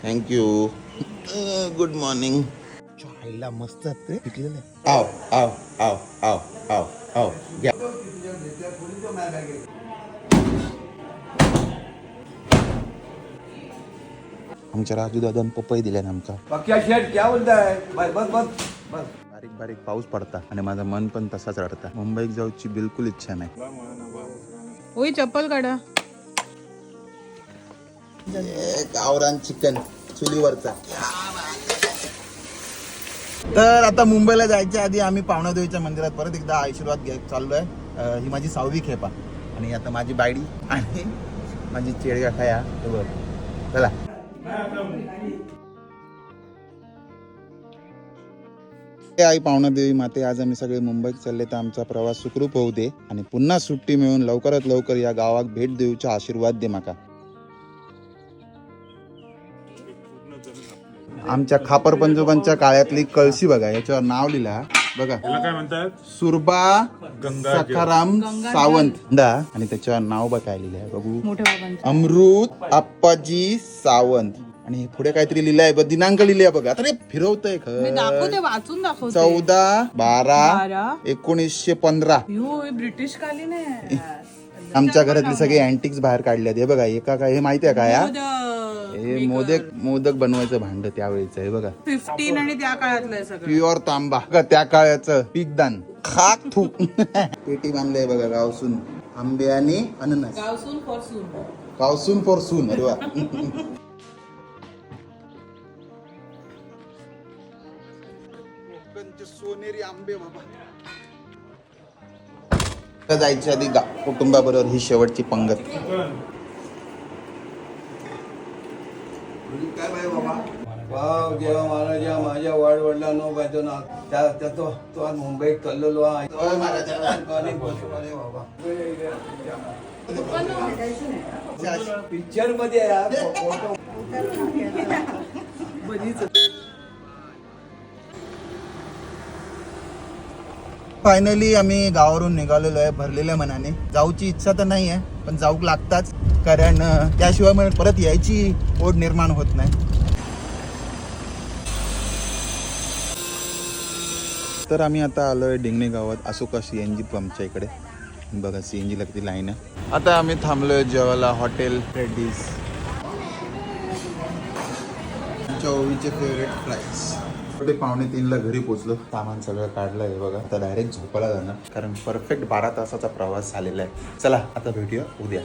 Thank you. Good morning. आईला मस्त ते पिकलेलं आहे. आव आव आव आव आव आव घ्या. आमच्या राजू दादान पपई दिल्या आमका. बारीक बारीक पाऊस पडता आणि माझं मन पण तसाच रडता. मुंबईत जाऊची बिलकुल इच्छा नाही. ओय चप्पल काढा. गावरान चिकन चुलीवरचा. तर आता मुंबईला जायच्या आधी आम्ही पावणादेवीच्या मंदिरात परत एकदा आशीर्वाद घ्यायला चाललोय. ही माझी 6वी खेप आहे आणि आता माझी बायडी आणि माझी चेडगा खाया. चला. आई पावणादेवी माते, आज आम्ही सगळे मुंबईत चालले तर आमचा प्रवास सुखरूप होऊ दे आणि पुन्हा सुट्टी मिळून लवकरात लवकर या गावात भेट देऊचा आशीर्वाद दे माका. आमच्या खापर पंजोबांच्या काळातली कळशी बघा, याच्यावर नाव लिहिला बघा. काय म्हणतात? सुरबा सखाराम सावंत आणि त्याच्यावर नाव बघायला लिहिलंय बघू. मोठ्या बाबांचं. अमृत आप्पाजी सावंत आणि पुढे काहीतरी लिहिलंय, दिनांक लिहिलंय बघा. आता रे फिरवतय मी दाखवते, वाचून दाखवते. 14/12/1915. ब्रिटिश कालीन आहे. आमच्या घरातले सगळे अँटिक्स बाहेर काढले. हे बघा, एका काय हे माहिती आहे का या? हे मोदक बनवायचं भांड त्यावेळेच आहे बघा. 15 आणि त्या काळातलं आहे सगळं. प्युअर तांबा बघा, त्या काळाचं पीकदान खाक थू. पेटी बांधलंय बघा, गावसून आंबे आणि अननस. गावसून फॉरसून. गावसून फॉरसून. अरे वा. सोनेरी आंबे बाबा. जायच्या आधी कुटुंबाबरोबर ही शेवटची पंगत. काय बाई बाबा, वाव जेव्हा महाराजा माझ्या वाडवडिलांनो पाहिजे ना त्या तो आज मुंबईत चाललेलो आहे. पिक्चर मध्ये फोटो. फायनली आम्ही गावावरून निघालेलो आहे भरलेल्या मनाने. जाऊची इच्छा तर नाही आहे, पण जाऊक लागताच, कारण त्याशिवाय मला परत यायची ओढ निर्माण होत नाही. तर आम्ही आता आलोय डिंगणे गावात अशोका CNG पंपच्या इकडे. बघा CNG ला किती लाईन आहे. आता आम्ही थांबलोय जेवायला हॉटेल रेड्डीज. आमच्या ओवीचे फेवरेट फ्राईज. 2:45 घरी पोहोचलो. सामान सगळं काढलंय बघा. आता डायरेक्ट झोपायला जाणार, कारण परफेक्ट 12 तासाचा प्रवास झालेला आहे. चला आता भेटूया उद्या.